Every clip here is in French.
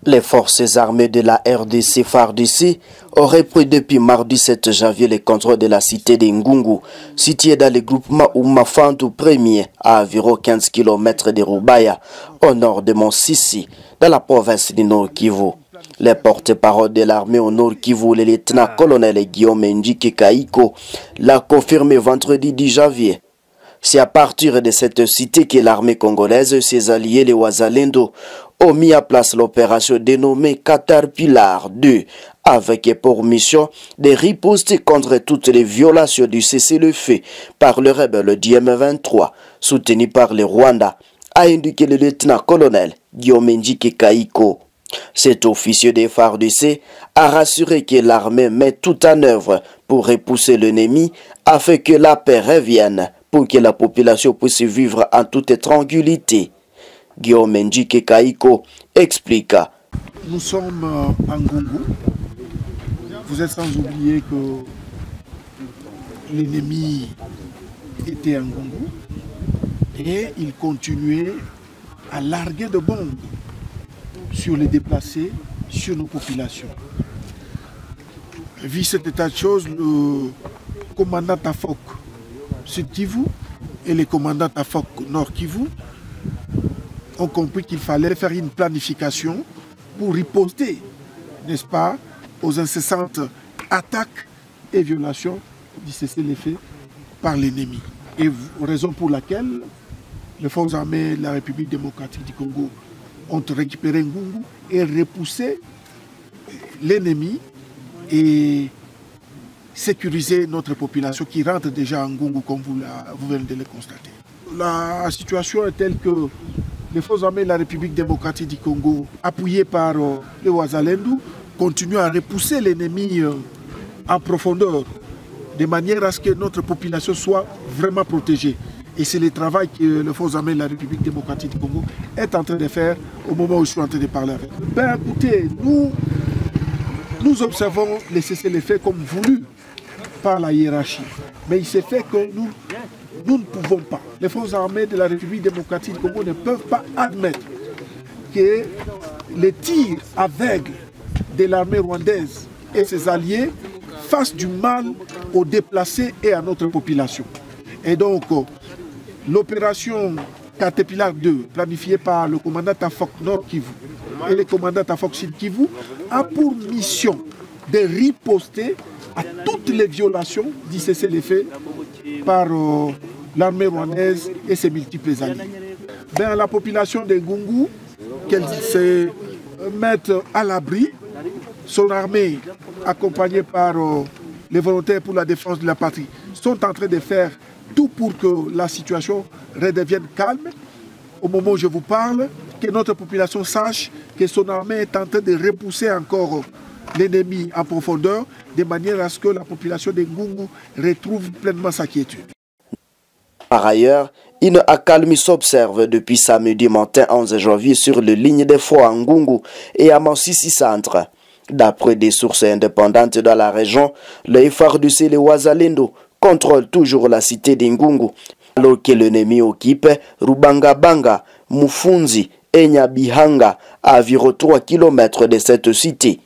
Les forces armées de la RDC FARDC auraient pris depuis mardi 7 janvier le contrôle de la cité de Ngungu, située dans le groupement Oumafantu 1er à environ 15 km de Rubaya, au nord de Monsisi, dans la province du Nord Kivu. Les porte-parole de l'armée au Nord Kivu, le lieutenant-colonel Guillaume Ndjike Kaiko, l'a confirmé vendredi 10 janvier. C'est à partir de cette cité que l'armée congolaise et ses alliés, les Wazalendo, ont mis en place l'opération dénommée Caterpillar 2, avec pour mission de riposter contre toutes les violations du cessez-le-feu par le rebelle du M23, soutenu par le Rwanda, a indiqué le lieutenant-colonel Guillaume Ndjike Kaiko. Cet officier des FARDC a rassuré que l'armée met tout en œuvre pour repousser l'ennemi afin que la paix revienne, pour que la population puisse vivre en toute tranquillité. Guillaume Ndjike Kaiko explique. Nous sommes en Ngungu. Vous êtes sans oublier que l'ennemi était en Ngungu et il continuait à larguer de bombes sur les déplacés, sur nos populations. Vu cet état de choses, le commandant Tafok Sud Kivu et les commandants Tafok Nord Kivu ont compris qu'il fallait faire une planification pour riposter, n'est-ce pas, aux incessantes attaques et violations du cessez-le-feu par l'ennemi. Et raison pour laquelle les forces armées de la République démocratique du Congo ont récupéré Ngungu et repoussé l'ennemi et sécuriser notre population qui rentre déjà en Ngungu comme vous venez de le constater. La situation est telle que les forces armées de la République démocratique du Congo, appuyées par les Wazalendo, continuent à repousser l'ennemi en profondeur, de manière à ce que notre population soit vraiment protégée. Et c'est le travail que les forces armées de la République démocratique du Congo est en train de faire au moment où je suis en train de parler avec vous. Ben écoutez, nous observons les cessez-le-feu comme voulu par la hiérarchie. Mais il s'est fait que nous ne pouvons pas. Les forces armées de la République démocratique du Congo ne peuvent pas admettre que les tirs aveugles de l'armée rwandaise et ses alliés fassent du mal aux déplacés et à notre population. Et donc, l'opération Caterpillar 2, planifiée par le commandant Tafok Nord Kivu et le commandant Tafok Sud Kivu, a pour mission de riposter à toutes les violations du cessez-le-feu par l'armée rwandaise et ses multiples alliés. Ben, la population de Ngungu, qu'elle se mette à l'abri, son armée, accompagnée par les volontaires pour la défense de la patrie, sont en train de faire tout pour que la situation redevienne calme. Au moment où je vous parle, que notre population sache que son armée est en train de repousser encore l'ennemi en profondeur, de manière à ce que la population de Ngungu retrouve pleinement sa quiétude. Par ailleurs, une accalmie s'observe depuis samedi matin 11 janvier sur les lignes de foi à Ngungu et à Monsisi Centre. D'après des sources indépendantes dans la région, les FARDC et les Wazalendo contrôlent toujours la cité de Ngungu, alors que l'ennemi occupe Rubangabanga, Mufunzi et Nyabihanga à environ 3 km de cette cité.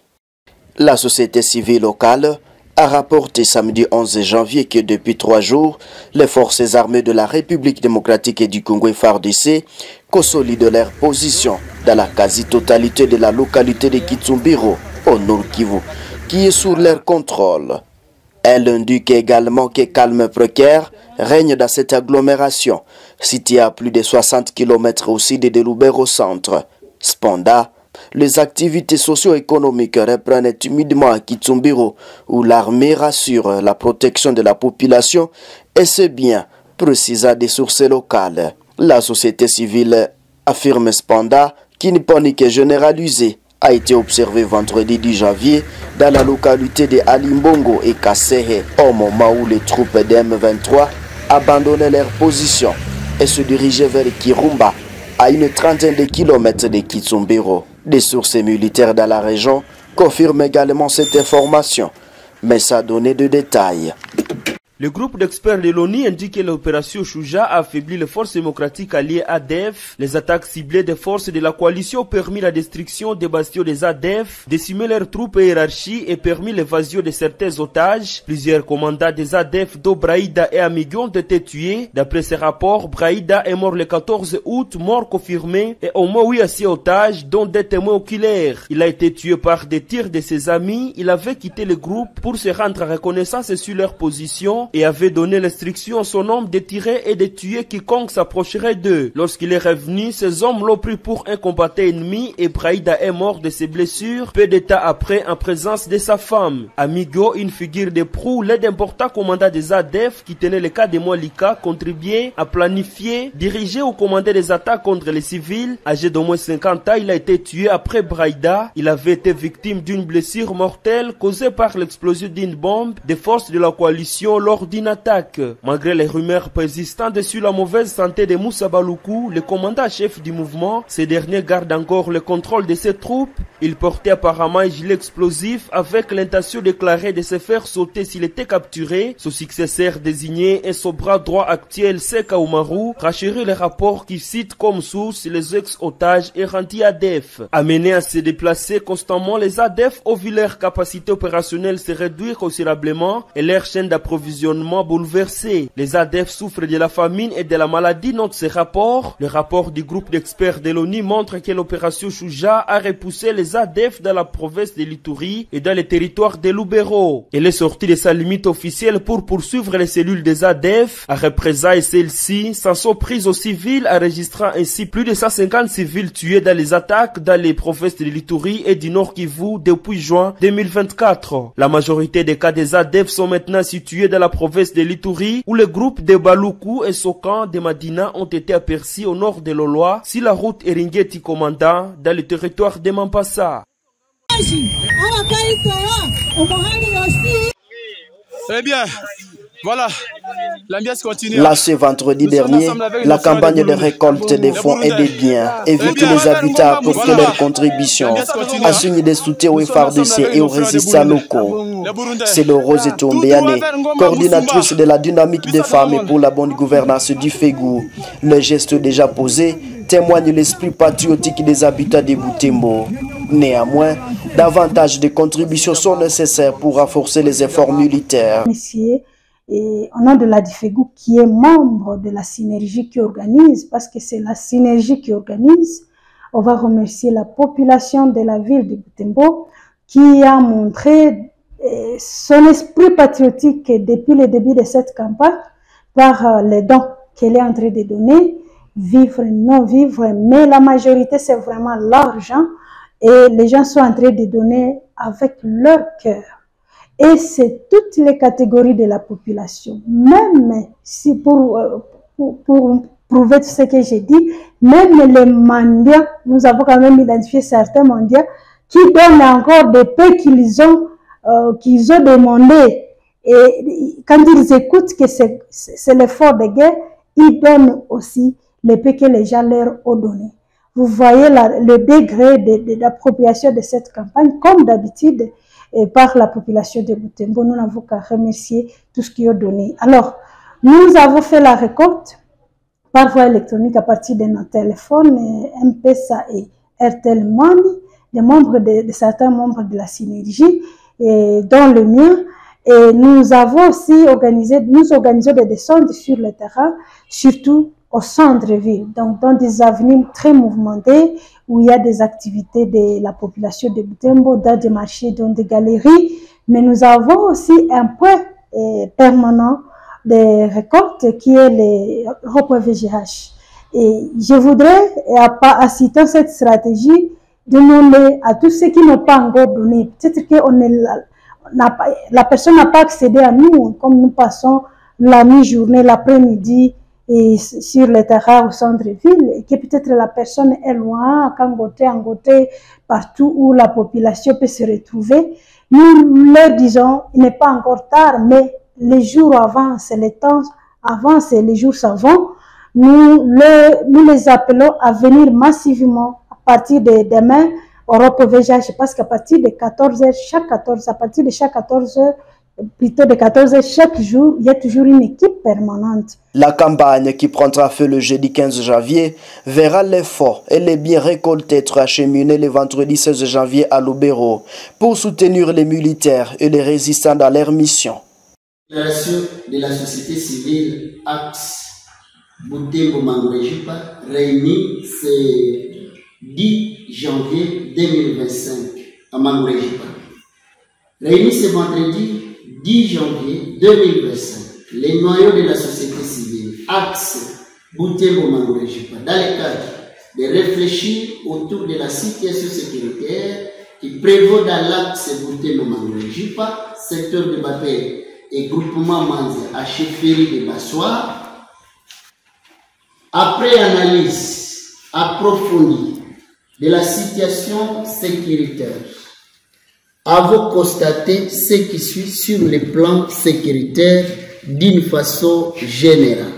La société civile locale a rapporté samedi 11 janvier que depuis 3 jours, les forces armées de la République démocratique du Congo et FARDC consolident leur position dans la quasi-totalité de la localité de Kitsumbiro, au Nord Kivu, qui est sous leur contrôle. Elle indique également que calme précaire règne dans cette agglomération, située à plus de 60 km au sud de Lubero au centre. Cependant, les activités socio-économiques reprennent timidement à Kitsumbiro, où l'armée rassure la protection de la population et c'est bien, précisa des sources locales. La société civile affirme cependant qu'une panique généralisée a été observée vendredi 10 janvier dans la localité de Alimbongo et Kasehe, au moment où les troupes de M23 abandonnaient leur position et se dirigeaient vers Kirumba, à une trentaine de kilomètres de Kitsumbiro. Des sources militaires dans la région confirment également cette information, mais ça a donné de détails. Le groupe d'experts de l'ONU indique que l'opération Chouja a affaibli les forces démocratiques alliées ADF. Les attaques ciblées des forces de la coalition ont permis la destruction des bastions des ADF, décimer leurs troupes et hiérarchies et permis l'évasion de certains otages. Plusieurs commandants des ADF dont Brahida et Amigo ont été tués. D'après ces rapports, Brahida est mort le 14 août, mort confirmé, et au moins 8 à 6 otages, dont des témoins oculaires. Il a été tué par des tirs de ses amis. Il avait quitté le groupe pour se rendre à reconnaissance sur leur position et avait donné l'instruction à son homme de tirer et de tuer quiconque s'approcherait d'eux. Lorsqu'il est revenu, ses hommes l'ont pris pour un combattant ennemi et Brahida est mort de ses blessures peu de temps après en présence de sa femme. Amigo, une figure de proue, l'un d'importants commandants des ADF qui tenait le cas de Mwalika, contribuait à planifier, diriger ou commander des attaques contre les civils. Âgé d'au moins 50 ans, il a été tué après Brahida. Il avait été victime d'une blessure mortelle causée par l'explosion d'une bombe des forces de la coalition lors d'une attaque. Malgré les rumeurs persistantes sur la mauvaise santé de Moussa Baloukou, le commandant-chef du mouvement, ce dernier garde encore le contrôle de ses troupes. Il portait apparemment un gilet explosif avec l'intention déclarée de se faire sauter s'il était capturé. Son successeur désigné et son bras droit actuel, Seka Oumarou, racherit les rapports qui citent comme source les ex-otages et anti-ADF. Amenés à se déplacer constamment, les ADF ont vu leur capacité opérationnelle se réduire considérablement et leur chaîne d'approvisionnement bouleversée. Les ADF souffrent de la famine et de la maladie, note ce rapport. Le rapport du groupe d'experts de l'ONU montre que l'opération Chouja a repoussé les ADF dans la province de l'Ituri et dans les territoires de Lubero. Elle est sortie de sa limite officielle pour poursuivre les cellules des ADF. À représailles, celles-ci s'en sont prises aux civils, enregistrant ainsi plus de 150 civils tués dans les attaques dans les provinces de l'Ituri et du Nord Kivu depuis juin 2024. La majorité des cas des ADF sont maintenant situés dans la province de l'Ituri, où le groupe de Baloukou et Sokan de Madina ont été aperçus au nord de l'Oloa, sur la route Eringeti-Komanda, dans le territoire de Mampasa. Eh bien, voilà, l'ambiance continue. Là, ce vendredi dernier, la campagne de récolte des fonds et des biens invite les habitants à apporter leur contribution, à signer des soutiens aux FARDC et aux résistants locaux. C'est le Rose Tombéane, coordinatrice de la dynamique des femmes et pour la bonne gouvernance du Fégou. Le geste déjà posé témoigne l'esprit patriotique des habitants de Butembo. Néanmoins, davantage de contributions sont nécessaires pour renforcer les efforts militaires. Et au nom de la DIFEGU qui est membre de la synergie qui organise, parce que c'est la synergie qui organise, on va remercier la population de la ville de Butembo qui a montré son esprit patriotique depuis le début de cette campagne par les dons qu'elle est en train de donner, vivre, non vivre, mais la majorité c'est vraiment l'argent et les gens sont en train de donner avec leur cœur. Et c'est toutes les catégories de la population, même si pour prouver tout ce que j'ai dit, même les mendiants, nous avons quand même identifié certains mendiants qui donnent encore des paix qu'ils ont demandé. Et quand ils écoutent que c'est l'effort de guerre, ils donnent aussi les paix que les gens leur ont donné. Vous voyez le degré d'appropriation de cette campagne, comme d'habitude, et par la population de Butembo. Nous n'avons qu'à remercier tout ce qu'ils ont donné. Alors, nous avons fait la récolte par voie électronique à partir de nos téléphones, M-Pesa et Airtel Money, des membres de certains membres de la synergie, et dont le mien. Et nous avons aussi organisé des descentes sur le terrain, surtout au centre-ville, donc dans des avenues très mouvementées où il y a des activités de la population de Butembo, dans des marchés, dans des galeries. Mais nous avons aussi un point permanent de récolte qui est le rond-point VGH. Et je voudrais, à citer cette stratégie, demander à tous ceux qui n'ont pas encore donné, peut-être que la personne n'a pas accédé à nous, comme nous passons la mi-journée, l'après-midi, et sur le terrain au centre-ville, et que peut-être la personne est loin, à Kangoté, partout où la population peut se retrouver. Nous leur disons, il n'est pas encore tard, mais les jours avancent, les temps avancent et les jours s'en vont. Nous les appelons à venir massivement à partir de demain au ROP VGH, parce qu'à partir de 14h, à partir de chaque 14h, plutôt de 14 heures chaque jour, il y a toujours une équipe permanente. La campagne qui prendra feu le jeudi 15 janvier verra les fonds et les biens récoltés être acheminés le vendredi 16 janvier à Lubero pour soutenir les militaires et les résistants dans leur mission. La déclaration de la société civile AXE Butembo Mangorejipa réunie ce 10 janvier 2025 à Mangorejipa. Réunie ce vendredi 10 janvier 2025, les noyaux de la société civile AXE Butembo Mangorejipa dans le cadre de réfléchir autour de la situation sécuritaire qui prévaut dans l'AXE Butembo Mangorejipa, secteur de Bapé et groupement Manzia à chefferie de Bassoir. Après analyse approfondie de la situation sécuritaire, avons constaté ce qui suit sur le plan sécuritaire d'une façon générale.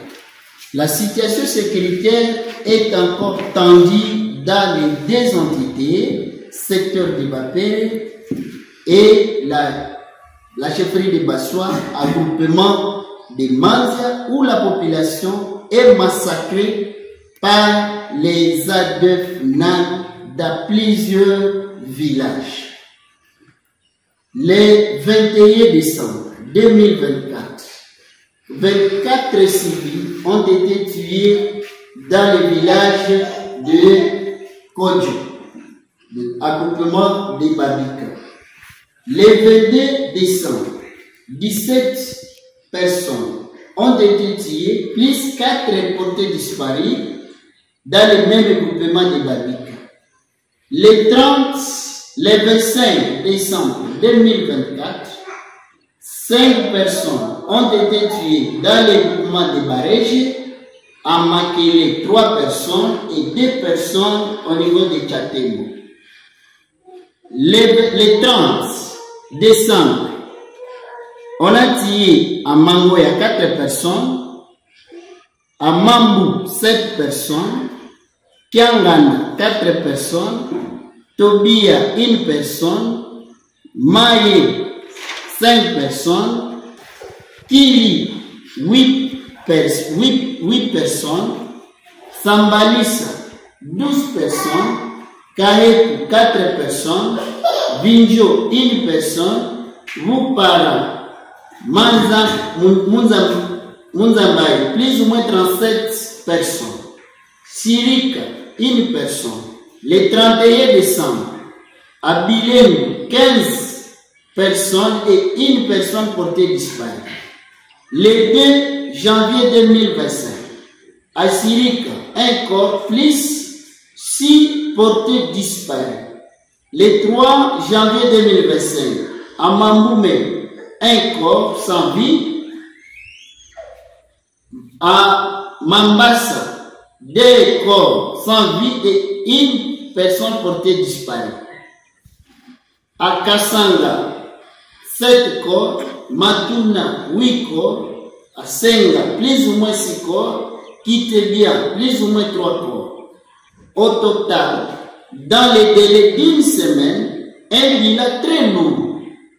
La situation sécuritaire est encore tendue dans les deux entités, secteur de Bapé et la chefferie de Bassoir, à groupement de Manzia, où la population est massacrée par les ADF NAN dans plusieurs villages. Le 21 décembre 2024, 24 civils ont été tués dans le village de Kodjo, groupement de Babika. Le 22 décembre, 17 personnes ont été tuées, plus 4 reportés disparus dans le même groupement de Babika. Le 25 décembre 2024, 5 personnes ont été tuées dans le groupement de Bareje, à Makele 3 personnes et 2 personnes au niveau de Tchatemo. Le 30 décembre, on a tué à Mangoya 4 personnes, à Mambu 7 personnes, Kiangana 4 personnes, Tobia 1 personne, Maye 5 personnes, Kili 8 personnes, Sambalisa 12 personnes, Kaheku 4 personnes, Vinjo 1 personne, Vupara Munzambaye, plus ou moins 37 personnes. Sirika, 1 personne. Le 31 décembre, à Bilem, 15 personnes et 1 personne portée disparue. Le 2 janvier 2025, à Sirika, 1 corps plus 6 portés disparus. Le 3 janvier 2025, à Mamboumé, 1 corps sans vie. À Mambasa, 2 corps sans vie et 1 personne portée disparue. À Kassanga, 7 corps. Matuna, 8 corps. À Senga, plus ou moins 6 corps. Kitebia, plus ou moins 3 corps. Au total, dans les délais d'une semaine, un bilan très lourd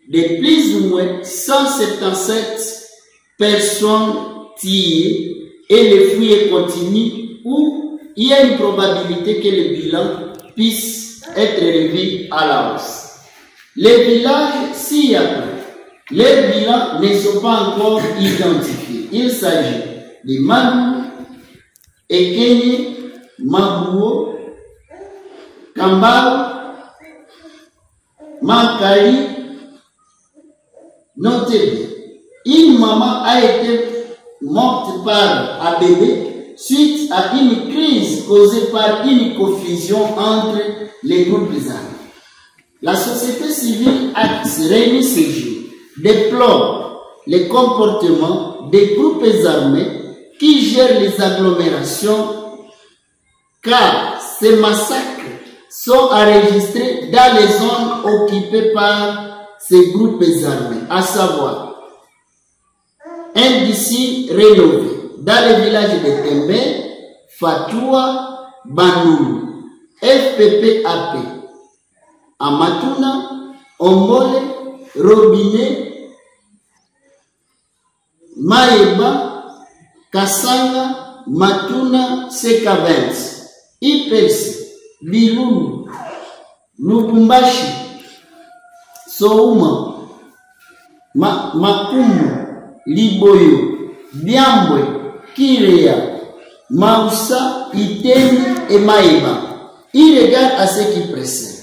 de plus ou moins 177 personnes tuées et les fouilles continuent où il y a une probabilité que le bilan puisse être revu à la hausse. Les villages, s'il y a pas, les bilans ne sont pas encore identifiés. Il s'agit de Manu, Ekene, Mabuo, Kambao, Makali. Notez bien, une maman a été morte par un bébé suite à une crise causée par une confusion entre les groupes armés. La société civile a réuni ce jour déplore les comportements des groupes armés qui gèrent les agglomérations, car ces massacres sont enregistrés dans les zones occupées par ces groupes armés, à savoir un d'ici rénové dans les villages de Tembe, Fatoua, Bandou, FPPAP, Amatuna, Ombole, Robinet, Maeba, Kasanga, Matuna, Sekavens, Ipelsi, Bilulu, Lubumbashi, Souma, Makumu, Liboyo, Biambwe, Kirea, Mausa, Iteni et Maeba. Il regarde à ce qui précède.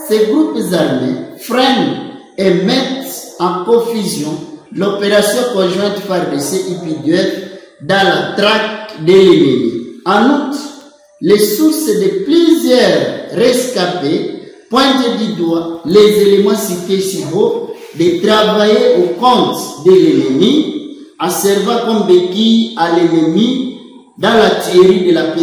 Ces groupes armés freinent et mettent en confusion l'opération conjointe FARDC-UPDF dans la traque de l'ennemi. En outre, les sources de plusieurs rescapés pointent du doigt les éléments cités si haut de travailler au compte de l'ennemi, en servant comme béquille à l'ennemi dans la théorie de la paix.